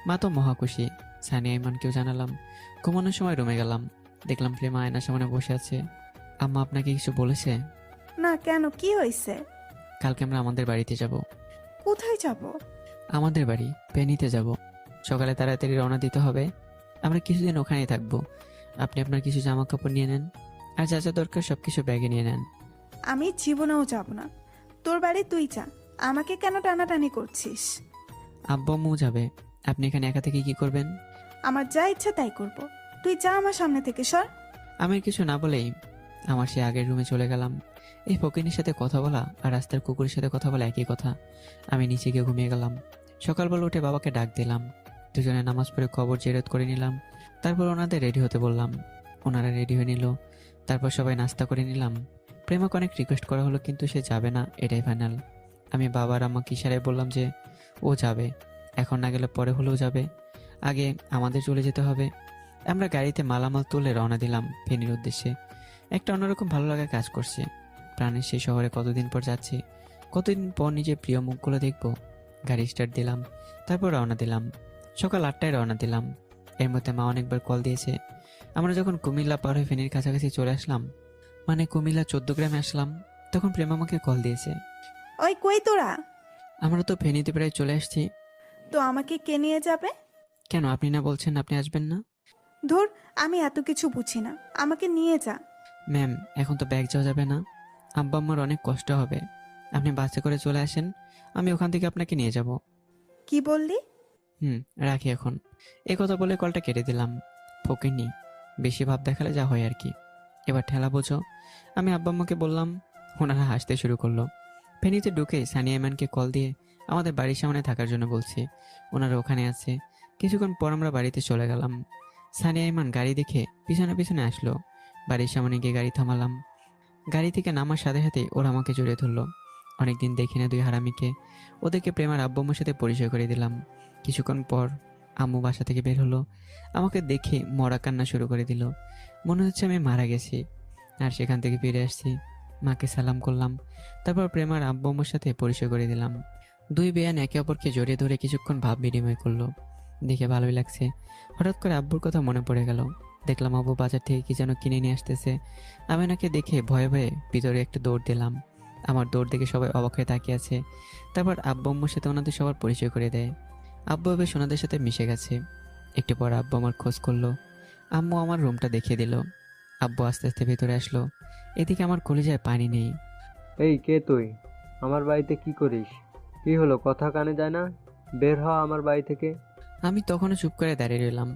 মা তো মহা খুশি। সানিয়া ইমানকেও জানালাম। ঘুমানোর সময় রুমে গেলাম, দেখলাম প্রেমা আয়নার সামনে বসে আছে। আম্মা আপনাকে কিছু বলেছে? না, কেন, কি হয়েছে? কালকে আমরা আমাদের বাড়িতে যাব। কোথায় যাব? আমাদের বাড়ি পেনিতে যাব। সকালে তাড়াতাড়ি রওনা দিতে হবে। আমরা কিছুদিন ওখানেই থাকবো। আপনি আপনার কিছু জামা কাপড় নিয়ে নেন, আর যা যা দরকার সবকিছু ব্যাগে নিয়ে নেন। আমি জীবনেও যাব না। তোর বাড়ি তুই যা, আমাকে কেন টানাটানি করছিস? আব্বু আম্মু যাবে, আপনি এখানে একা থেকে কি করবেন? আমার যা ইচ্ছা তাই করব। তুই যা আমার সামনে থেকে সর। আমি আর কিছু না বলেই আমার সে আগের রুমে চলে গেলাম। এই ফকিনীর সাথে কথা বলা আর রাস্তার কুকুরের সাথে কথা বলা একই কথা। আমি নিচে গিয়ে ঘুমিয়ে গেলাম। সকালবেলা উঠে বাবাকে ডাক দিলাম। দুজনে নামাজ পড়ে খবর জেরত করে নিলাম। তারপর ওনাদের রেডি হতে বললাম। ওনারা রেডি হয়ে নিল। তারপর সবাই নাস্তা করে নিলাম। প্রেমাকে অনেক রিকোয়েস্ট করা হলো, কিন্তু সে যাবে না, এটাই ফাইনাল। আমি বাবার আমাকে ইশারায় বললাম যে ও যাবে, এখন না গেলে পরে হলেও যাবে। আগে আমাদের চলে যেতে হবে। আমরা গাড়িতে মালামাল তুলে রওনা দিলাম ফেনীর উদ্দেশ্যে। একটা অন্যরকম ভালো লাগা কাজ করছে। প্রাণের সেই শহরে কতদিন পর যাচ্ছি, কতদিন পর নিজের প্রিয় মুখগুলো দেখব। গাড়ি স্টার্ট দিলাম, তারপর রওনা দিলাম। সকাল 8টায় রওনা দিলাম। এর মধ্যে মা অনেকবার কল দিয়েছে। আমরা যখন কুমিল্লা পার হয়ে ফেনীর কাছাকাছি চলে আসলাম, মানে কুমিল্লা 14 গ্রামে আসলাম, তখন প্রেম আমাকে কল দিয়েছে। ওই কই তোরা? আমরা তো ফেনীতে প্রায় চলে আসছি। তো আমাকে কে নিয়ে যাবে? কেন, আপনি না বলছেন আপনি আসবেন না? ধুর, আমি এত কিছু বুঝি না, আমাকে নিয়ে যা। ম্যাম, এখন তো ব্যাগ যাওয়া যাবে না। আব্বা আম্মার অনেক কষ্ট হবে। আপনি বাসে করে চলে আসেন, আমি ওখান থেকে আপনাকে নিয়ে যাব। কি বললি? রাখি এখন। এ কথা বলে কলটা কেটে দিলাম। ফকিন্নি, বেশি ভাব দেখালে যা হয় আর কি। এবার ঠেলা বোঝো। আমি আব্বা আম্মাকে বললাম। ওনারা হাসতে শুরু করলো। ফেনীতে ঢুকে সানিয়া ইমানকে কল দিয়ে আমাদের বাড়ির সামনে থাকার জন্য বলছি। ওনারা ওখানে আছে। কিছুক্ষণ পর আমরা বাড়িতে চলে গেলাম। সানিয়া ইমান গাড়ি দেখে পিছনে পিছনে আসলো। বাড়ির সামনে গিয়ে গাড়ি থামালাম। গাড়ি থেকে নামার সাথে সাথে ওরা আমাকে জড়িয়ে ধরলো। অনেকদিন দেখি না দুই হারামিকে। ওদেরকে প্রেমার আব্বু আম্মুর সাথে পরিচয় করে দিলাম। কিছুক্ষণ পর আম্মু বাসা থেকে বের হলো। আমাকে দেখে মরা কান্না শুরু করে দিল। মনে হচ্ছে আমি মারা গেছি। আর সেখান থেকে ফিরে আসছি। মাকে সালাম করলাম। তারপর প্রেমার আব্বু আম্মুর সাথে পরিচয় করে দিলাম। দুই বেয়ান একে অপরকে জড়িয়ে ধরে কিছুক্ষণ ভাব বিনিময় করলো। দেখে ভালোই লাগছে। হঠাৎ করে আব্বুর কথা মনে পড়ে গেল। দেখলাম আব্বু বাজার থেকে কি যেন কিনে নিয়ে আসতেছে। আমি ওনাকে দেখে ভয়ে ভয়ে ভিতরে একটা দৌড় দিলাম। আমার দৌড় দেখে সবাই অবাক হয়ে তাকিয়ে আছে। তারপর আব্বু আম্মুর সাথে ওনাদের সবার পরিচয় করে দেয়। আব্বু বেশ ওনাদের সাথে মিশে গেছে। একটু পর আব্বু আমার খোঁজ করলো। আম্মু আমার রুমটা দেখিয়ে দিল। আব্বু আস্তে আস্তে ভেতরে আসলো। এদিকে আমার কলিজায় পানি নেই। এই কে তুই? আমার বাড়িতে কি করিস? কি হলো, কথা কানে যায় না? বের হ আমার বাড়ি থেকে। আমি তখনও চুপ করে দাঁড়িয়ে রইলাম।